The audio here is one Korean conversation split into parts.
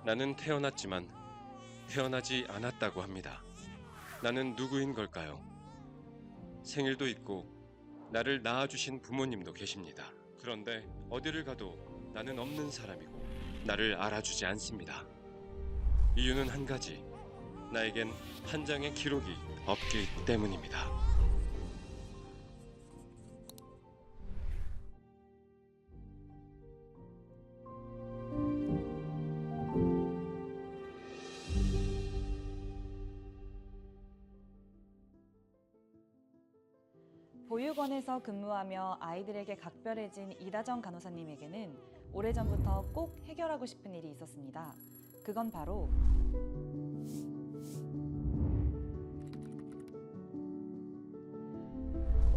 나는 태어났지만 태어나지 않았다고 합니다. 나는 누구인 걸까요? 생일도 있고 나를 낳아주신 부모님도 계십니다. 그런데 어디를 가도 나는 없는 사람이고 나를 알아주지 않습니다. 이유는 한 가지, 나에겐 한 장의 기록이 없기 때문입니다. 보육원에서 근무하며 아이들에게 각별해진 이다정 간호사님에게는 오래전부터 꼭 해결하고 싶은 일이 있었습니다. 그건 바로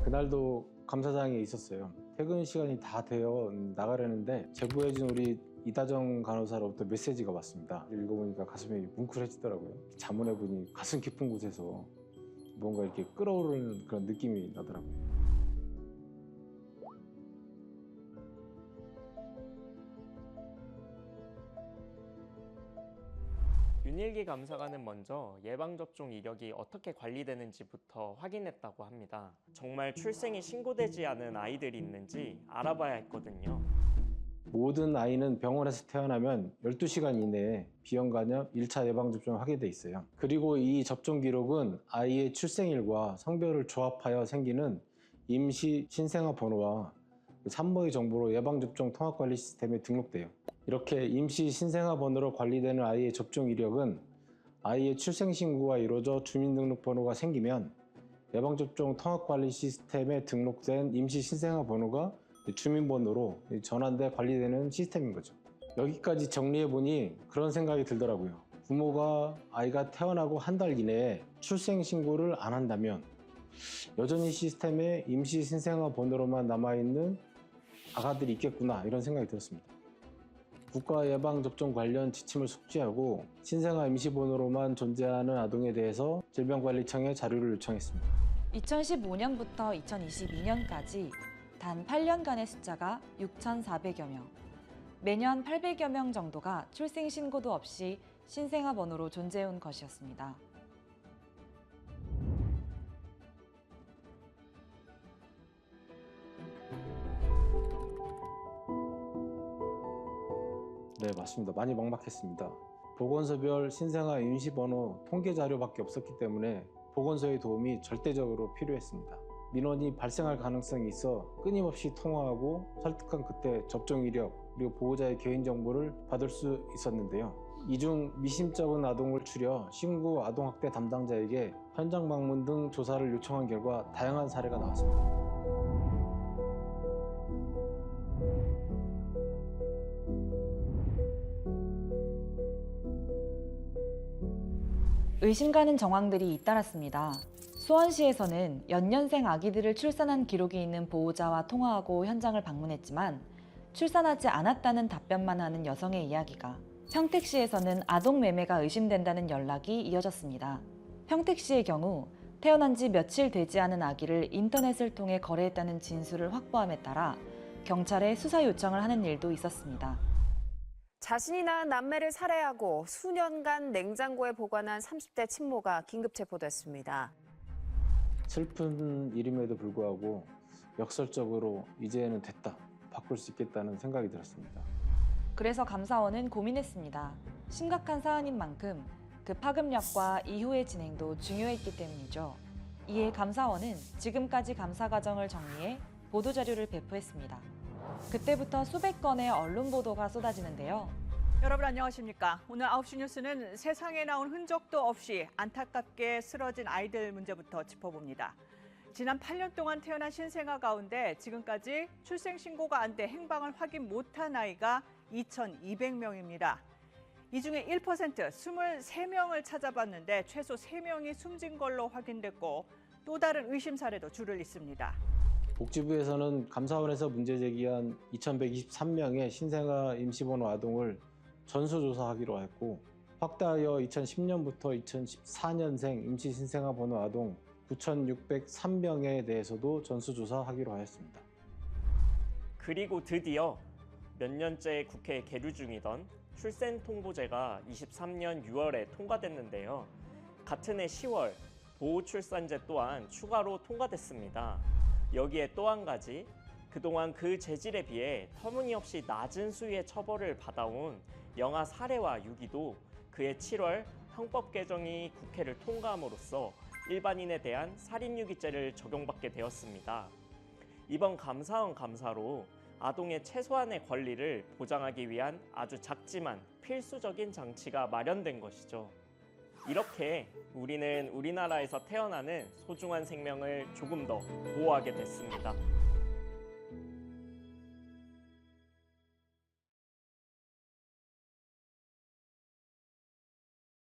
그날도 감사장에 있었어요. 퇴근 시간이 다 되어 나가려는데 제보해준 우리 이다정 간호사로부터 메시지가 왔습니다. 읽어보니까 가슴이 뭉클해지더라고요. 자문해보니 가슴 깊은 곳에서 뭔가 이렇게 끓어오르는 그런 느낌이 나더라고요. 윤일기 감사관은 먼저 예방접종 이력이 어떻게 관리되는지부터 확인했다고 합니다. 정말 출생이 신고되지 않은 아이들이 있는지 알아봐야 했거든요. 모든 아이는 병원에서 태어나면 12시간 이내에 비형간염 1차 예방접종을 하게 돼 있어요. 그리고 이 접종 기록은 아이의 출생일과 성별을 조합하여 생기는 임시 신생아 번호와 산모의 정보로 예방접종 통합관리 시스템에 등록돼요. 이렇게 임시 신생아 번호로 관리되는 아이의 접종 이력은 아이의 출생 신고가 이루어져 주민등록번호가 생기면 예방접종 통합관리 시스템에 등록된 임시 신생아 번호가 주민번호로 전환돼 관리되는 시스템인 거죠. 여기까지 정리해보니 그런 생각이 들더라고요. 부모가 아이가 태어나고 한 달 이내에 출생 신고를 안 한다면 여전히 시스템에 임시 신생아 번호로만 남아있는 아가들이 있겠구나, 이런 생각이 들었습니다. 국가 예방접종 관련 지침을 숙지하고 신생아 임시번호로만 존재하는 아동에 대해서 질병관리청에 자료를 요청했습니다. 2015년부터 2022년까지 단 8년간의 숫자가 6,400여 명, 매년 800여 명 정도가 출생 신고도 없이 신생아 번호로 존재해온 것이었습니다. 네, 맞습니다. 많이 막막했습니다. 보건소별 신생아 임시번호 통계 자료밖에 없었기 때문에 보건소의 도움이 절대적으로 필요했습니다. 민원이 발생할 가능성이 있어 끊임없이 통화하고 설득한 그때 접종 이력 그리고 보호자의 개인정보를 받을 수 있었는데요. 이중 미심쩍은 아동을 추려 신고 아동학대 담당자에게 현장 방문 등 조사를 요청한 결과 다양한 사례가 나왔습니다. 의심 가는 정황들이 잇따랐습니다. 수원시에서는 연년생 아기들을 출산한 기록이 있는 보호자와 통화하고 현장을 방문했지만 출산하지 않았다는 답변만 하는 여성의 이야기가, 평택시에서는 아동 매매가 의심된다는 연락이 이어졌습니다. 평택시의 경우 태어난 지 며칠 되지 않은 아기를 인터넷을 통해 거래했다는 진술을 확보함에 따라 경찰에 수사 요청을 하는 일도 있었습니다. 자신이 낳은 남매를 살해하고 수년간 냉장고에 보관한 30대 친모가 긴급 체포됐습니다. 슬픈 일임에도 불구하고 역설적으로 이제는 됐다, 바꿀 수 있겠다는 생각이 들었습니다. 그래서 감사원은 고민했습니다. 심각한 사안인 만큼 그 파급력과 이후의 진행도 중요했기 때문이죠. 이에 감사원은 지금까지 감사 과정을 정리해 보도자료를 배포했습니다. 그때부터 수백 건의 언론 보도가 쏟아지는데요. 여러분 안녕하십니까? 오늘 9시 뉴스는 세상에 나온 흔적도 없이 안타깝게 쓰러진 아이들 문제부터 짚어봅니다. 지난 8년 동안 태어난 신생아 가운데 지금까지 출생신고가 안 돼 행방을 확인 못한 아이가 2,200명입니다. 이 중에 1%, 23명을 찾아봤는데 최소 3명이 숨진 걸로 확인됐고 또 다른 의심 사례도 줄을 잇습니다. 복지부에서는 감사원에서 문제 제기한 2,123명의 신생아 임시번호 아동을 전수조사하기로 했고, 확대하여 2010년부터 2014년생 임시 신생아 번호 아동 9,603명에 대해서도 전수조사하기로 하였습니다. 그리고 드디어 몇 년째 국회에 계류 중이던 출생통보제가 23년 6월에 통과됐는데요. 같은 해 10월 보호출산제 또한 추가로 통과됐습니다. 여기에 또 한 가지, 그동안 그 재질에 비해 터무니없이 낮은 수위의 처벌을 받아온 영아 살해와 유기도 그해 7월 형법 개정이 국회를 통과함으로써 일반인에 대한 살인유기죄를 적용받게 되었습니다. 이번 감사원 감사로 아동의 최소한의 권리를 보장하기 위한 아주 작지만 필수적인 장치가 마련된 것이죠. 이렇게 우리는 우리나라에서 태어나는 소중한 생명을 조금 더 보호하게 됐습니다.